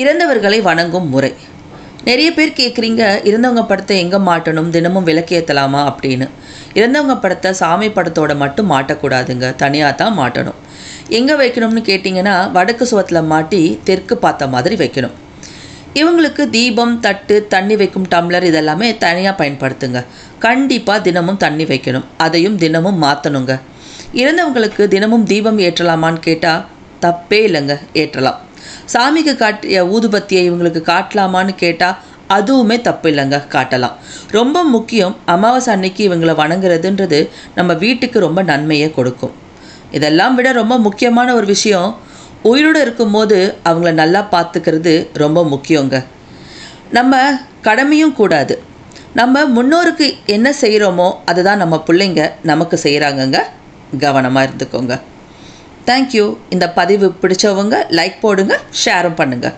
இறந்தவர்களை வணங்கும் முறை. நிறைய பேர் கேட்குறீங்க, இறந்தவங்க படத்தை எங்கே மாட்டணும், தினமும் விளக்கேற்றலாமா அப்படின்னு. இறந்தவங்க படத்தை சாமி படத்தோட மட்டும் மாட்டக்கூடாதுங்க, தனியாக தான் மாட்டணும். எங்கே வைக்கணும்னு கேட்டிங்கன்னா, வடக்கு சுவத்தில் மாட்டி தெற்கு பார்த்த மாதிரி வைக்கணும். இவங்களுக்கு தீபம், தட்டு, தண்ணி வைக்கும் டம்ளர் இதெல்லாமே தனியாக பயன்படுத்துங்க. கண்டிப்பாக தினமும் தண்ணி வைக்கணும், அதையும் தினமும் மாற்றணுங்க. இறந்தவங்களுக்கு தினமும் தீபம் ஏற்றலாமான்னு கேட்டால் தப்பே இல்லைங்க, ஏற்றலாம். சாமிக்கு காட்டிய ஊதுபத்தியை இவங்களுக்கு காட்டலாமான்னு கேட்டால் அதுவுமே தப்பு இல்லைங்க, காட்டலாம். ரொம்ப முக்கியம், அமாவாசை அன்னைக்கு இவங்களை வணங்குறதுன்றது நம்ம வீட்டுக்கு ரொம்ப நன்மையை கொடுக்கும். இதெல்லாம் விட ரொம்ப முக்கியமான ஒரு விஷயம், உயிரோடு இருக்கும்போது அவங்கள நல்லா பார்த்துக்கிறது ரொம்ப முக்கியங்க. நம்ம கடமையும் கூடாது. நம்ம முன்னோருக்கு என்ன செய்கிறோமோ அதுதான் நம்ம பிள்ளைங்க நமக்கு செய்கிறாங்கங்க. கவனமாக இருந்துக்கோங்க. தேங்க்யூ. இந்த பதிவு பிடிச்சவங்க லைக் போடுங்க, ஷேரும் பண்ணுங்கள்.